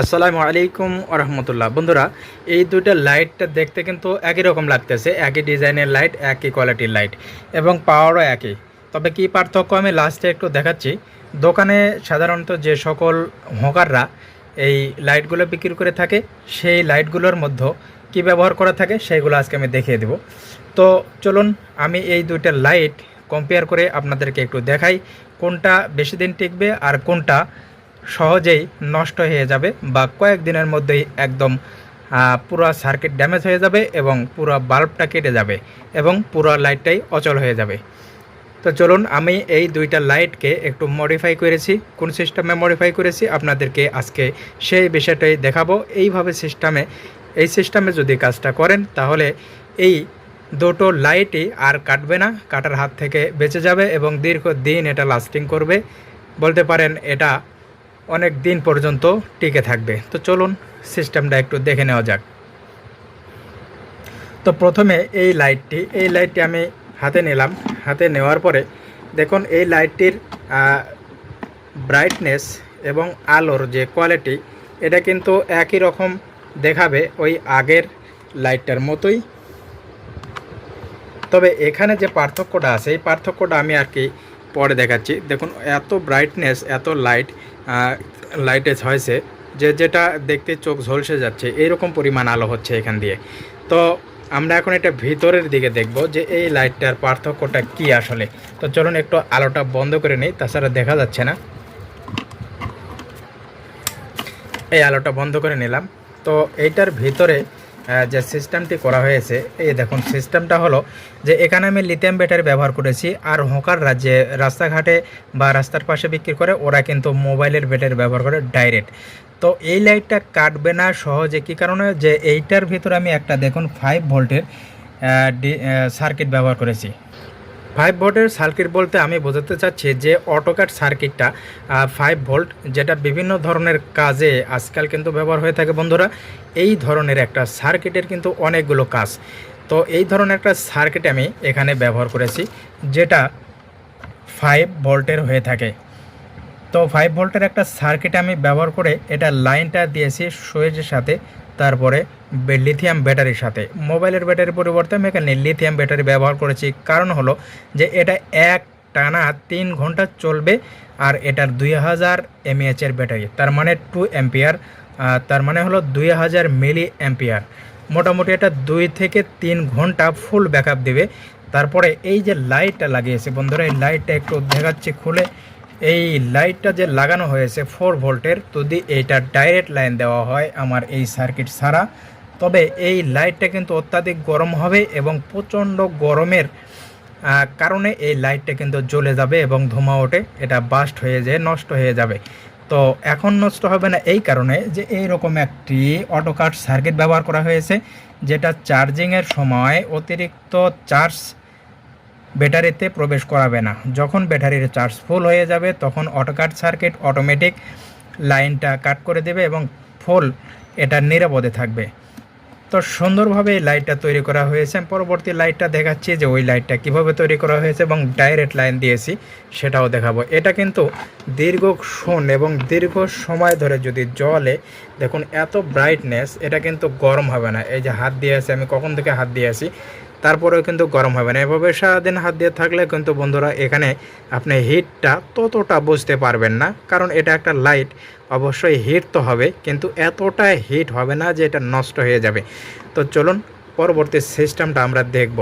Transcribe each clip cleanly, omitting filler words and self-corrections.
আসসালামু আলাইকুম রহমতুল্লাহ। বন্ধুরা, এই দুইটা লাইটটা দেখতে কিন্তু একই রকম লাগতেছে, একই ডিজাইনের লাইট, একই কোয়ালিটির লাইট এবং পাওয়ারও একই। তবে কি পার্থক্য আমি লাস্টে একটু দেখাচ্ছি। দোকানে সাধারণত যে সকল হকাররা এই লাইটগুলো বিক্রি করে থাকে, সেই লাইটগুলোর মধ্যে কি ব্যবহার করা থাকে সেইগুলো আজকে আমি দেখিয়ে দেব। তো চলুন আমি এই দুইটা লাইট কম্পেয়ার করে আপনাদেরকে একটু দেখাই কোনটা বেশি দিন টিকবে আর কোনটা সহজেই নষ্ট হয়ে যাবে বা কয়েকদিনের মধ্যেই একদম পুরো সার্কিট ড্যামেজ হয়ে যাবে এবং পুরো বাল্বটা কেটে যাবে এবং পুরো লাইটটাই অচল হয়ে যাবে। তো চলুন আমি এই দুইটা লাইটকে একটু মডিফাই করেছি, কোন সিস্টেমে মডিফাই করেছি আপনাদেরকে আজকে সেই বিষয়টাই দেখাবো। এই সিস্টেমে যদি কাজটা করেন তাহলে এই দুটো লাইটই আর কাটবে না, কাটার হাত থেকে বেঁচে যাবে এবং দীর্ঘদিন এটা লাস্টিং করবে, বলতে পারেন এটা অনেক দিন পর্যন্ত টিকে থাকবে। তো চলুন সিস্টেমটা একটু দেখে নেওয়া যাক। তো প্রথমে এই লাইটটি আমি হাতে নিলাম। হাতে নেওয়ার পরে দেখুন এই লাইটটির ব্রাইটনেস এবং আলোর যে কোয়ালিটি, এটা কিন্তু একই রকম দেখাবে ওই আগের লাইটটার মতোই। তবে এখানে যে পার্থক্যটা আছে এই পার্থক্যটা আমি আর কি পরে দেখাচ্ছি। দেখুন এত ব্রাইটনেস, এত লাইটেজ হয়েছে যেটা দেখতে চোখ ঝলসে যাচ্ছে, এইরকম পরিমাণ আলো হচ্ছে এখান দিয়ে। তো আমরা এখন এটা ভিতরের দিকে দেখব যে এই লাইটটার পার্থক্যটা কি আসলে। তো চলুন একটু আলোটা বন্ধ করে নিই, তাছাড়া দেখা যাচ্ছে না। এই আলোটা বন্ধ করে নিলাম। তো এইটার ভিতরে যে সিস্টেমটি করা হয়েছে, এই দেখুন সিস্টেমটা হলো যে এখানে আমি লিথিয়াম ব্যাটারি ব্যবহার করেছি। আর হকাররা যে রাস্তাঘাটে বা রাস্তার পাশে বিক্রি করে ওরা কিন্তু মোবাইলের ব্যাটারি ব্যবহার করে ডাইরেক্ট। তো এই লাইটটা কাটবে না সহজে, কী কারণে, যে এইটার ভিতরে আমি একটা দেখুন 5 ভোল্টের সার্কিট ব্যবহার করেছি। 5 ভোল্টের সার্কিট বলতে আমি বোঝাতে চাচ্ছি যে অটোক্যাড সার্কিটটা 5 ভোল্ট, যেটা বিভিন্ন ধরনের কাজে আজকাল কিন্তু ব্যবহার হয়ে থাকে। বন্ধুরা, এই ধরনের একটা সার্কিটের কিন্তু অনেকগুলো কাজ। তো এই ধরনের একটা সার্কিট আমি এখানে ব্যবহার করেছি যেটা 5 ভোল্টের হয়ে থাকে। তো 5 ভোল্টের একটা সার্কিট আমি ব্যবহার করে এটা লাইনটা দিয়েছি সুইচের সাথে, তারপরে লিথিয়াম ব্যাটারির সাথে। মোবাইলের ব্যাটারির পরিবর্তে আমি এখানে লিথিয়াম ব্যাটারি ব্যবহার করেছি। কারণ হলো যে এটা এক টানা 3 ঘন্টা চলবে আর এটার 2000 mAh-এর ব্যাটারি, তার মানে 2 অ্যাম্পিয়ার, তার মানে হলো 2000 মিলি অ্যাম্পিয়ার। মোটামুটি এটা 2 থেকে 3 ঘন্টা ফুল ব্যাকআপ দেবে। তারপরে এই যে লাইটটা লাগিয়েছে বন্ধুরা, এই লাইটটা একটু দেখাচ্ছি খুলে। এই লাইটটা যে লাগানো হয়েছে 4 ভোল্টের, যদি এইটা ডাইরেক্ট লাইন দেওয়া হয় আমার এই সার্কিট ছাড়া, তবে এই লাইটটা কিন্তু অত্যাধিক গরম হবে এবং প্রচণ্ড গরমের কারণে এই লাইটটা কিন্তু জ্বলে যাবে এবং ধোঁয়া ওঠে, এটা বাস্ট হয়ে যায়, নষ্ট হয়ে যাবে। তো এখন নষ্ট হবে না এই কারণে যে এইরকম একটি অটোক্যাড সার্কিট ব্যবহার করা হয়েছে, যেটা চার্জিংয়ের সময় অতিরিক্ত চার্জ ব্যাটারিতে প্রবেশ করাবে না। যখন ব্যাটারির চার্জ ফুল হয়ে যাবে তখন অটোক্যাড সার্কিট অটোমেটিক লাইনটা কাট করে দেবে এবং ফুল এটা নিরাপদে থাকবে। তো সুন্দরভাবে এই লাইটটা তৈরি করা হয়েছে। পরবর্তী লাইটটা দেখাচ্ছি যে ওই লাইটটা কিভাবে তৈরি করা হয়েছে এবং ডাইরেক্ট লাইন দিয়েছি সেটাও দেখাবো। এটা কিন্তু দীর্ঘক্ষণ এবং দীর্ঘ সময় ধরে যদি জ্বলে, দেখুন এত ব্রাইটনেস, এটা কিন্তু গরম হবে না। এই যে হাত দিয়ে আছে, আমি কখন থেকে হাত দিয়ে আছি, তারপরেও কিন্তু গরম হবে না। এভাবে সারাদিন হাত দিয়ে থাকলে কিন্তু বন্ধুরা এখানে আপনি হিটটা ততটা বুঝতে পারবেন না, কারণ এটা একটা লাইট, অবশ্যই হিট তো হবে কিন্তু এতটা হিট হবে না যে এটা নষ্ট হয়ে যাবে। তো চলুন পরবর্তী সিস্টেমটা আমরা দেখব।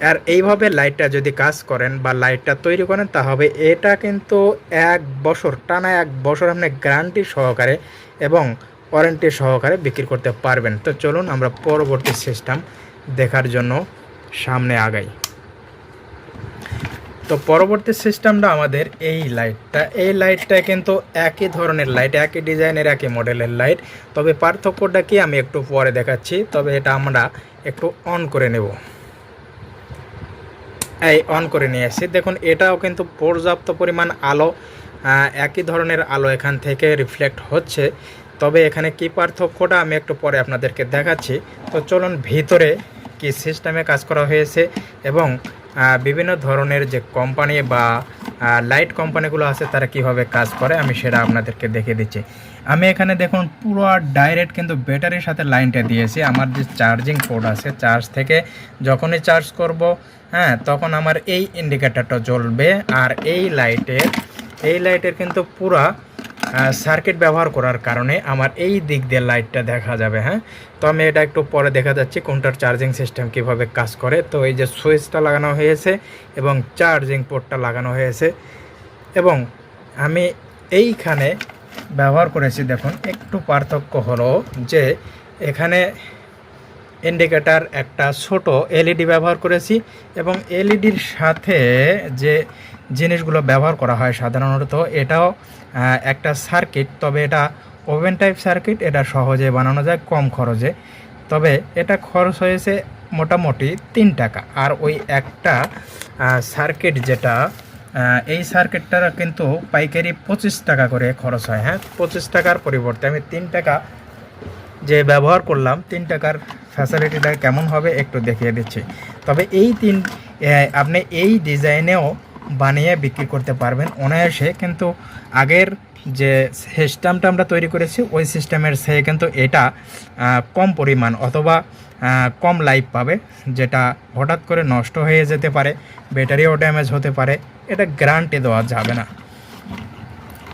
আর এইভাবে লাইটটা যদি কাজ করেন বা লাইটটা তৈরি করেন, তাহলে এটা কিন্তু 1 বছর টানা 1 বছর আপনি গ্যারান্টি সহকারে এবং ওয়ারেন্টি সহকারে বিক্রি করতে পারবেন। তো চলুন আমরা পরবর্তী সিস্টেম দেখার জন্য সামনে আগাই। তো পরবর্তী সিস্টেমটা আমাদের এই লাইটটা কিন্তু একই ধরনের লাইট, একই ডিজাইনের, একই মডেলের লাইট। তবে পার্থক্যটা কি আমি একটু পরে দেখাচ্ছি। তবে এটা আমরা একটু অন করে নেব। এই অন করে নিয়ে আসছি, দেখুন এটাও কিন্তু পর্যাপ্ত পরিমাণ আলো, একই ধরনের আলো এখান থেকে রিফ্লেক্ট হচ্ছে। তবে এখানে কি পার্থক্যটা আমি একটু পরে আপনাদেরকে দেখাচ্ছি। তো চলুন ভিতরে কি সিস্টেমে কাজ করা হয়েছে এবং বিভিন্ন ধরনের যে কোম্পানি বা লাইট কোম্পানিগুলো আছে তারা কিভাবে কাজ করে আমি সেটা আপনাদেরকে দেখিয়ে দিচ্ছি। আমি এখানে দেখুন পুরো ডাইরেক্ট কিন্তু ব্যাটারির সাথে লাইনটা দিয়েছি। আমার যে চার্জিং পোর্ট আছে, চার্জ থেকে যখনই চার্জ করব, হ্যাঁ, তখন আমার এই ইন্ডিকেটরটা জ্বলবে। আর এই লাইটের কিন্তু পুরা সার্কিট ব্যবহার করার কারণে আমার এই দিক দিয়ে লাইটটা দেখা যাবে। হ্যাঁ, তো আমি এটা একটু পরে দেখা যাচ্ছি কোনটার চার্জিং সিস্টেম কিভাবে কাজ করে। তো এই যে সুইচটা লাগানো হয়েছে এবং চার্জিং পোর্টটা লাগানো হয়েছে, এবং আমি এইখানে ব্যবহার করেছি, দেখুন একটু পার্থক্য হলো যে এখানে ইন্ডিকেটার একটা ছোট এলইডি ব্যবহার করেছি, এবং এলইডির সাথে যে জিনিসগুলো ব্যবহার করা হয় সাধারণত এটাও একটা সার্কিট, তবে এটা ওভেন টাইপ সার্কিট। এটা সহজে বানানো যায় কম খরচে, তবে এটা খরচ হয়েছে মোটামুটি 3 টাকা। আর ওই একটা সার্কিট যেটা এই সার্কিটটার কিন্তু পাইকারি 25 টাকা করে খরচ হয়। হ্যাঁ, 25 টাকার পরিবর্তে আমি 3 টাকা যে ব্যবহার করলাম, 3 টাকার ফ্যাসিলিটিটা কেমন হবে একটু দেখিয়ে দিচ্ছি। তবে আপনি এই ডিজাইনেও বানিয়ে বিক্রি করতে পারবেন অনায়াসে, কিন্তু আগের যে সিস্টেমটা আমরা তৈরি করেছি ওই সিস্টেমের চেয়ে কিন্তু এটা কম পরিমাণ অথবা কম লাইফ পাবে, যেটা হঠাৎ করে নষ্ট হয়ে যেতে পারে, ব্যাটারিও ড্যামেজ হতে পারে, এটা গ্যারান্টি দেওয়া যাবে না।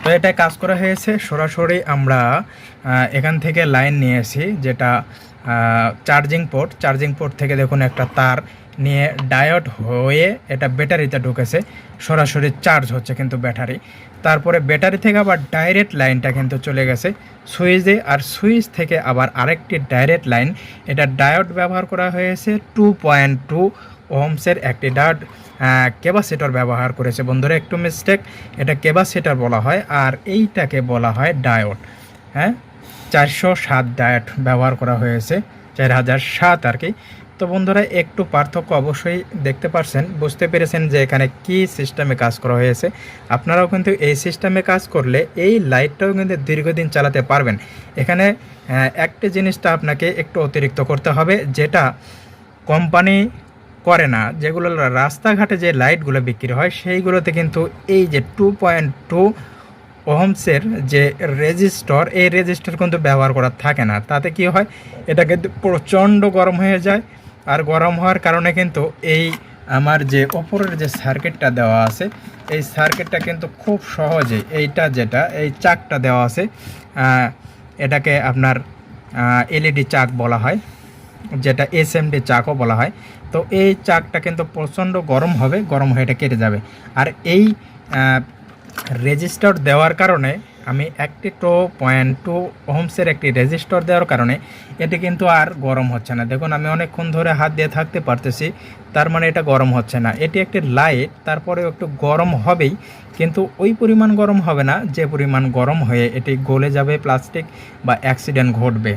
তো এটা কাজ করা হয়েছে সরাসরি আমরা এখান থেকে লাইন নিয়েছি, যেটা চার্জিং পোর্ট থেকে দেখুন একটা তার নিয়ে ডায়োড হয়ে এটা ব্যাটারিতে ঢুকেছে, সরাসরি চার্জ হচ্ছে কিন্তু ব্যাটারি। তারপরে ব্যাটারি থেকে আবার ডাইরেক্ট লাইনটা কিন্তু চলে গেছে সুইচে, আর সুইচ থেকে আবার আরেকটি ডাইরেক্ট লাইন, এটা ডায়োড ব্যবহার করা হয়েছে 2.2 ওহমসের একটি ডায়োড ক্যাপাসিটর ব্যবহার করেছে। বন্ধুরা একটু মিস্টেক, এটা ক্যাপাসিটর বলা হয় আর এইটাকে বলা হয় ডায়োড। হ্যাঁ, 407 ডায়োড ব্যবহার করা হয়েছে, 4007 আর কি। তো বন্ধুরা একটু পার্থক্য অবশ্যই দেখতে পারছেন, বুঝতে পেরেছেন যে এখানে কি সিস্টেমে কাজ করা হয়েছে। আপনারাও কিন্তু এই সিস্টেমে কাজ করলে এই লাইটটাও কিন্তু দীর্ঘদিন চালাতে পারবেন। এখানে একটা জিনিসটা আপনাকে একটু অতিরিক্ত করতে হবে, যেটা কোম্পানি করে না, যেগুলো রাস্তাঘাটে যে লাইটগুলো বিক্রি হয় সেইগুলোতে কিন্তু এই যে 2.2 ওহমসের যে রেজিস্টর, এই রেজিস্টর কিন্তু ব্যবহার করা থাকে না। তাতে কি হয়, এটা কিন্তু প্রচণ্ড গরম হয়ে যায়, আর গরম হওয়ার কারণে কিন্তু এই আমার যে ওপরের যে সার্কিটটা দেওয়া আছে, এই সার্কিটটা কিন্তু খুব সহজেই যেটা এই চাকটা দেওয়া আছে, এটাকে আপনার এলইডি চাক বলা হয়, যেটা এসএমডি চাকও বলা হয়। তো এই চাকটা কিন্তু প্রচণ্ড গরম হবে, গরম হয়ে এটা কেটে যাবে। আর এই রেজিস্টার দেওয়ার কারণে আমি 2.2 ওহমসের একটি রেজিস্টার দেওয়ার কারণে এটি কিন্তু আর গরম হচ্ছে না। দেখুন আমি অনেকক্ষণ ধরে হাত দিয়ে থাকতে পারতেছি, তার মানে এটা গরম হচ্ছে না। এটি একটি লাইট, তারপরেও একটু গরম হবেই, কিন্তু ওই পরিমাণ গরম হবে না যে পরিমাণ গরম হয়ে এটি গলে যাবে প্লাস্টিক বা অ্যাক্সিডেন্ট ঘটবে।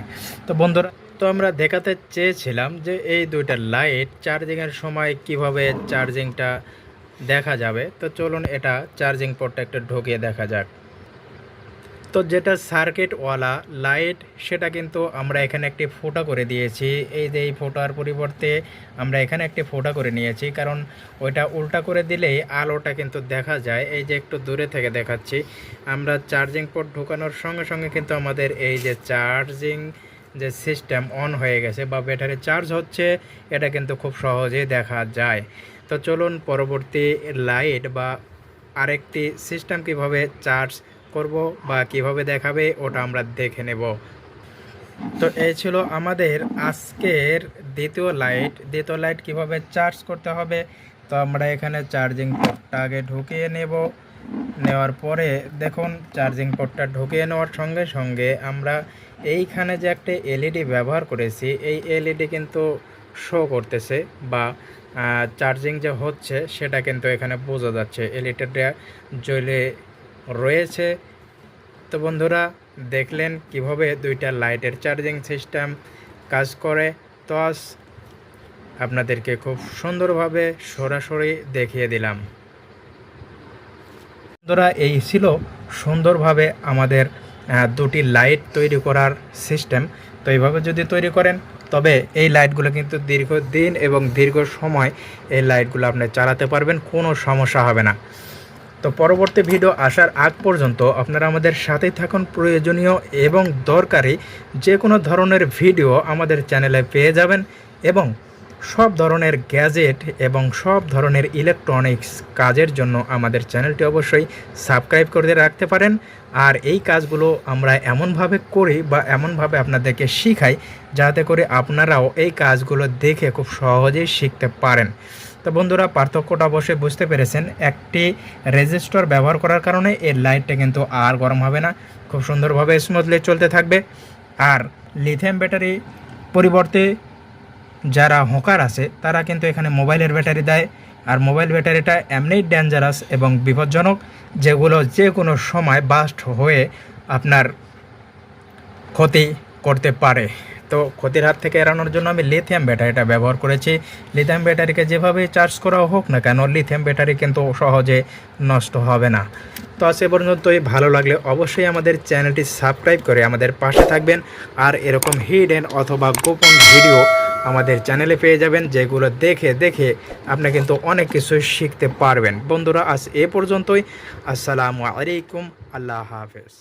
তো বন্ধুরা, তো আমরা দেখাতে চেয়েছিলাম যে এই দুইটা লাইট চার্জিংয়ের সময় কিভাবে চার্জিংটা দেখা যাবে। তো চলুন এটা চার্জিং পোর্টটা একটু ঢুকিয়ে দেখা যাক। তো যেটা সার্কিটওয়ালা লাইট সেটা কিন্তু আমরা এখানে একটি ফোঁটা করে দিয়েছি। এই যে এই ফোঁটার পরিবর্তে আমরা এখানে একটি ফোঁটা করে নিয়েছি, কারণ ওইটা উল্টা করে দিলেই আলোটা কিন্তু দেখা যায়। এই যে একটু দূরে থেকে দেখাচ্ছি, আমরা চার্জিং পোর্ট ঢোকানোর সঙ্গে সঙ্গে কিন্তু আমাদের এই যে চার্জিং যে সিস্টেম অন হয়ে গেছে বা ব্যাটারি চার্জ হচ্ছে, এটা কিন্তু খুব সহজেই দেখা যায়। তো চলুন পরবর্তী লাইট বা আরেকটি সিস্টেম কিভাবে চার্জ করব বা কিভাবে দেখাবে ওটা আমরা দেখে নেব। তো এই ছিল আমাদের আজকের দ্বিতীয় লাইট কিভাবে চার্জ করতে হবে। তো আমরা এখানে চার্জিং পোর্টটা আগে ঢুকিয়ে নেওয়ার পরে দেখুন চার্জিং পোর্টটা ঢুকিয়ে নেওয়ার সঙ্গে সঙ্গে আমরা এইখানে যে একটা এলইডি ব্যবহার করেছি, এই এলইডি কিন্তু শো করতেছে বা চার্জিং যে হচ্ছে সেটা কিন্তু এখানে বোঝা যাচ্ছে, এলইডিটা জ্বলে রয়েছে। তো বন্ধুরা দেখলেন কিভাবে দুইটা লাইটের চার্জিং সিস্টেম কাজ করে। তো আজ আপনাদেরকে খুব সুন্দরভাবে সরাসরি দেখিয়ে দিলাম। বন্ধুরা এই ছিল সুন্দরভাবে আমাদের দুটি লাইট তৈরি করার সিস্টেম। তো এইভাবে যদি তৈরি করেন তবে এই লাইটগুলো কিন্তু দীর্ঘদিন এবং দীর্ঘ সময় এই লাইটগুলো আপনি চালাতে পারবেন, কোনো সমস্যা হবে না। তো পরবর্তী ভিডিও আসার আগ পর্যন্ত আপনারা আমাদের সাথেই থাকুন। প্রয়োজনীয় এবং দরকারি যে কোনো ধরনের ভিডিও আমাদের চ্যানেলে পেয়ে যাবেন এবং সব ধরনের গ্যাজেট এবং সব ধরনের ইলেকট্রনিক্স কাজের জন্য আমাদের চ্যানেলটি অবশ্যই সাবস্ক্রাইব করে রাখতে পারেন। আর এই কাজগুলো আমরা এমনভাবে করি বা এমনভাবে আপনাদেরকে শিখাই যাতে করে আপনারাও এই কাজগুলো দেখে খুব সহজেই শিখতে পারেন। তো বন্ধুরা, পার্থক্যটা অবশ্যই বুঝতে পেরেছেন। একটি রেজিস্টর ব্যবহার করার কারণে এর লাইটটা কিন্তু আর গরম হবে না, খুব সুন্দরভাবে স্মুথলি চলতে থাকবে। আর লিথিয়াম ব্যাটারি পরিবর্তে যারা হকার আছে তারা কিন্তু এখানে মোবাইলের ব্যাটারি দেয়, আর মোবাইল ব্যাটারিটা এমনিই ডেঞ্জারাস এবং বিপজ্জনক, যেগুলো যে কোনো সময় বাস্ট হয়ে আপনার ক্ষতি করতে পারে। তো ক্ষতির হাত থেকে এড়ানোর জন্য আমি লিথিয়াম ব্যাটারিটা ব্যবহার করেছি। লিথিয়াম ব্যাটারিকে যেভাবে চার্জ করা হোক না কেন, লিথিয়াম ব্যাটারি কিন্তু সহজে নষ্ট হবে না। তো আজ এ পর্যন্তই। ভালো লাগলে অবশ্যই আমাদের চ্যানেলটি সাবস্ক্রাইব করে আমাদের পাশে থাকবেন। আর এরকম হিডেন অথবা গোপন ভিডিও আমাদের চ্যানেলে পেয়ে যাবেন, যেগুলো দেখে দেখে আপনি কিন্তু অনেক কিছু শিখতে পারবেন। বন্ধুরা, আজ এ পর্যন্তই। আসসালামু আলাইকুম, আল্লাহ হাফেজ।